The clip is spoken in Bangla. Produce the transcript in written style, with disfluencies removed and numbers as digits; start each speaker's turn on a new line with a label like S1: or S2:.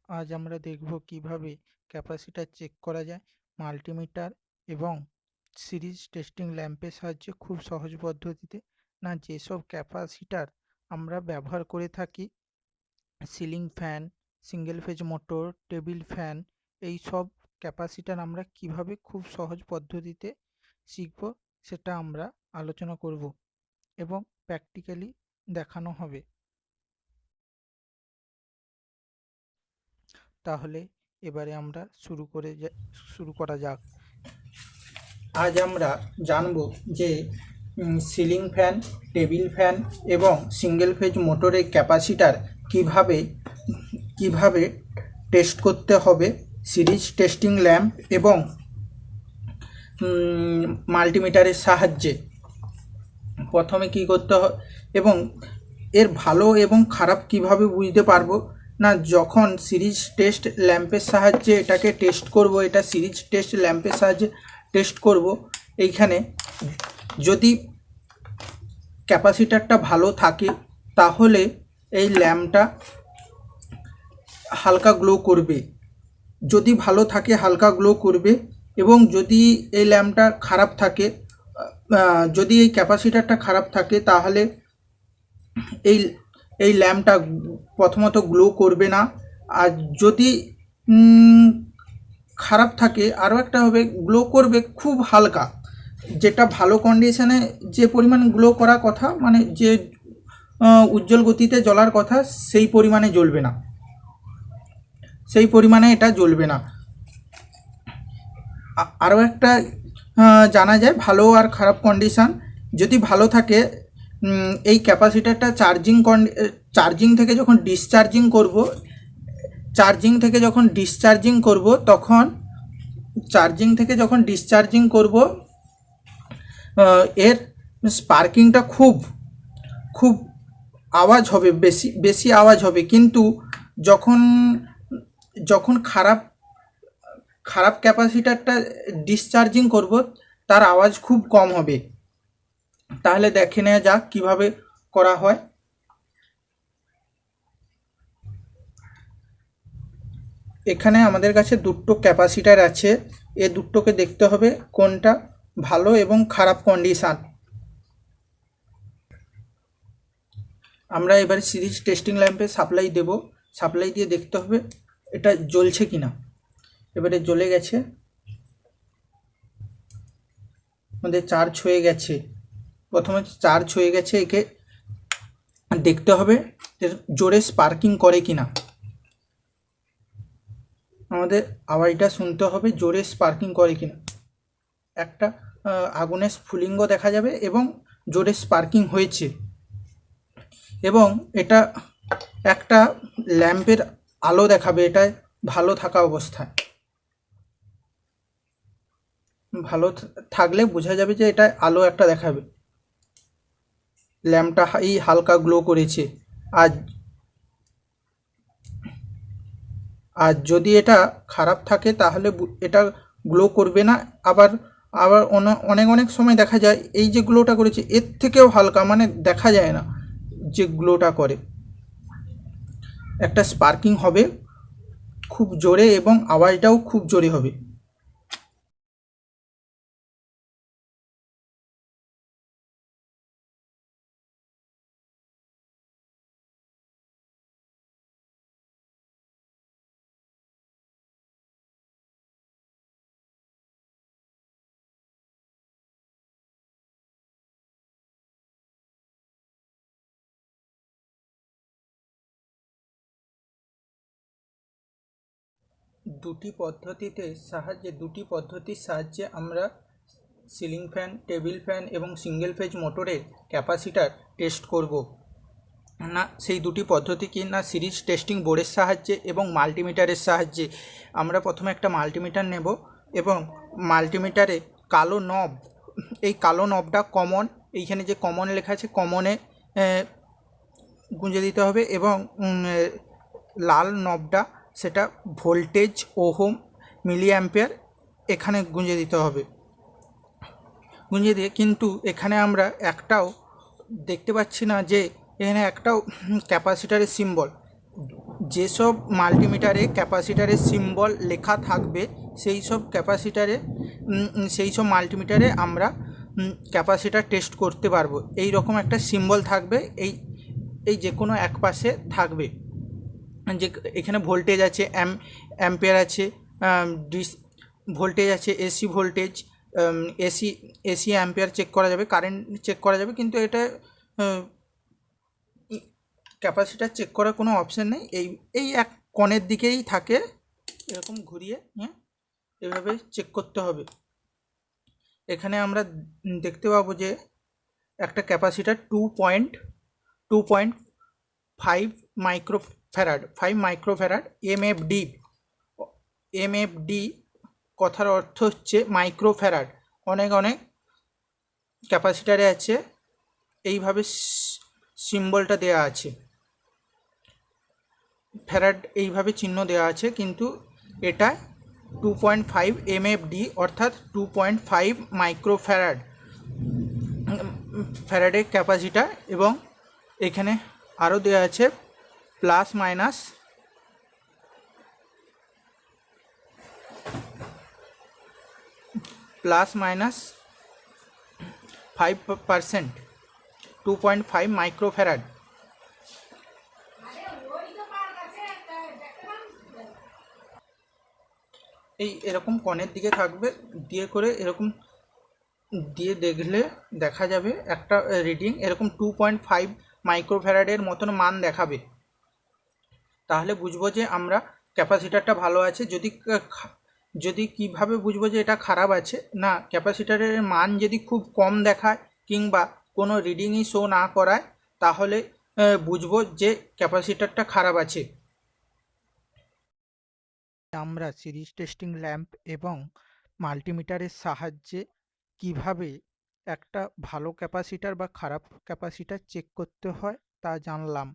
S1: আজ আমরা দেখব কিভাবে ক্যাপাসিটর চেক করা যায় মাল্টিমিটার এবং সিরিজ টেস্টিং ল্যাম্পের সাহায্যে খুব সহজ পদ্ধতিতে। যেসব ক্যাপাসিটর আমরা ব্যবহার করে থাকি, ceiling fan, single phase motor, table fan, এই সব ক্যাপাসিটর আমরা কিভাবে খুব সহজ পদ্ধতিতে শিখব সেটা আমরা আলোচনা করব এবং প্র্যাকটিক্যালি দেখানো হবে। তাহলে এবারে আমরা শুরু করা যাক।
S2: আজ আমরা জানব যে সিলিং ফ্যান, টেবিল ফ্যান এবং সিঙ্গেল ফেজ মোটরের ক্যাপাসিটার কিভাবে টেস্ট করতে হবে সিরিজ টেস্টিং ল্যাম্প এবং মাল্টিমিটারের সাহায্যে। প্রথমে কি করতে হবে এবং এর ভালো এবং খারাপ কিভাবে বুঝতে পারবো যখন সিরিজ টেস্ট ল্যাম্পের সাহায্যে এটাকে টেস্ট করব, এটা সিরিজ টেস্ট ল্যাম্পের সাহায্যে টেস্ট করব। এইখানে যদি ক্যাপাসিটারটা ভালো থাকে তাহলে এই ল্যাম্পটা হালকা গ্লো করবে, যদি ভালো থাকে হালকা গ্লো করবে। এবং যদি এই ল্যাম্পটা খারাপ থাকে, যদি এই ক্যাপাসিটারটা খারাপ থাকে তাহলে এই এই ল্যাম্পটা প্রথমত গ্লো করবে না। আর যদি খারাপ থাকে আরও একটা হবে, গ্লো করবে খুব হালকা, যেটা ভালো কন্ডিশনে যে পরিমাণ গ্লো করার কথা, মানে যে উজ্জ্বল গতিতে জ্বলার কথা সেই পরিমাণে জ্বলবে না, সেই পরিমাণে এটা জ্বলবে না। আরও একটা জানা যায় ভালো আর খারাপ কন্ডিশান। যদি ভালো থাকে, এই ক্যাপাসিটারটা চার্জিং থেকে যখন ডিসচার্জিং করব তখন এর স্পার্কিংটা খুব খুব আওয়াজ হবে, বেশি আওয়াজ হবে। কিন্তু যখন যখন খারাপ ক্যাপাসিটারটা ডিসচার্জিং করব তার আওয়াজ খুব কম হবে। তাহলে দেখে নেওয়া যাক কীভাবে করা হয়। এখানে আমাদের কাছে দুটো ক্যাপাসিটার আছে, এ দুটোকে দেখতে হবে কোনটা ভালো এবং খারাপ কন্ডিশান। আমরা এবারে সিরিজ টেস্টিং ল্যাম্পে সাপ্লাই দেব, সাপ্লাই দিয়ে দেখতে হবে এটা জ্বলছে কিনা। এবারে জ্বলে গেছে, আমাদের চার্জ হয়ে গেছে। প্রথমে চার্জ হয়ে গেছে, একে দেখতে হবে এর জোরে স্পার্কিং করে কিনা। আমাদের আওয়াজটা শুনতে হবে জোরে স্পার্কিং করে কিনা। একটা আগুনের স্ফুলিঙ্গ দেখা যাবে এবং জোরে স্পার্কিং হয়েছে। এবং এটা একটা ল্যাম্পের আলো দেখাবে, এটা ভালো থাকা অবস্থায়। ভালো থাকলে বোঝা যাবে যে এটা আলো একটা দেখাবে, ল্যাম্পটা হালকা গ্লো করেছে। আর যদি এটা খারাপ থাকে তাহলে এটা গ্লো করবে না। আবার অনেক সময় দেখা যায় এই যে গ্লোটা করেছে এর থেকেও হালকা, মানে দেখা যায় না যে গ্লোটা করে। একটা স্পার্কিং হবে খুব জোরে এবং আওয়াজটাও খুব জোরে হবে। দুটি পদ্ধতির সাহায্যে আমরা সিলিং ফ্যান, টেবিল ফ্যান এবং সিঙ্গেল ফেজ মোটরের ক্যাপাসিটার টেস্ট করব। সেই দুটি পদ্ধতি কি না, সিরিজ টেস্টিং বোর্ডের সাহায্যে এবং মাল্টিমিটারের সাহায্যে। আমরা প্রথমে একটা মাল্টিমিটার নেব এবং মাল্টিমিটারে কালো নব, এই কালো নবটা কমন, এইখানে যে কমন লেখা আছে কমনে গুঁজে দিতে হবে এবং লাল নবটা সেটা ভোল্টেজ, ওহম, মিলি অ্যাম্পিয়ার এখানে গুঁজে দিতে হবে। গুঁজে দিয়ে কিন্তু এখানে আমরা একটাও দেখতে পাচ্ছি না যে এখানে একটাও ক্যাপাসিটারের সিম্বল, যেসব মাল্টিমিটারে ক্যাপাসিটারের সিম্বল লেখা থাকবে সেই সব মাল্টিমিটারে আমরা ক্যাপাসিটার টেস্ট করতে পারবো। এই রকম একটা সিম্বল থাকবে, এই যে কোনো এক পাশে থাকবে, যে এখানে ভোল্টেজ আছে, অ্যাম্পিয়ার আছে, ডিস ভোল্টেজ আছে, AC voltage, AC AC ampere check করা যাবে, কারেন্ট চেক করা যাবে, কিন্তু এটা ক্যাপাসিটার চেক করার কোনো অপশান নেই। এই এক কোণের দিকেই থাকে, এরকম ঘুরিয়ে এভাবে চেক করতে হবে। এখানে আমরা দেখতে পাবো যে একটা ক্যাপাসিটার 2.5 মাইক্রোফ্যারাড এমএফডি কথার অর্থ হচ্ছে মাইক্রোফ্যারাড। অনেক ক্যাপাসিটারে আছে, এইভাবে সিম্বলটা দেওয়া আছে, ফ্যারাড এইভাবে চিহ্ন দেওয়া আছে, কিন্তু এটা 2.5 এমএফডি অর্থাৎ 2.5 ফ্যারাডের ক্যাপাসিটার। এবং এখানে আরও দেওয়া আছে প্লাস মাইনাস 5%, 2.5 মাইক্রোফ্যারাড। এরকম কোণের দিকে থাকবে, দিয়ে করে এরকম দিয়ে দেখলে দেখা যাবে একটা রিডিং এরকম 2.5 মাইক্রোফ্যারাডের মতন মান দেখাবে। তাহলে বুঝবো যে আমরা ক্যাপাসিটারটা ভালো আছে। যদি কিভাবে বুঝবো যে এটা খারাপ আছে, না ক্যাপাসিটারের মান যদি খুব কম দেখায় কিংবা কোনো রিডিংই শো না করায়, তাহলে বুঝবো যে ক্যাপাসিটারটা খারাপ আছে।
S1: আমরা সিরিজ টেস্টিং ল্যাম্প এবং মাল্টিমিটারের সাহায্যে কিভাবে একটা ভালো ক্যাপাসিটার বা খারাপ ক্যাপাসিটার চেক করতে হয় তা জানলাম।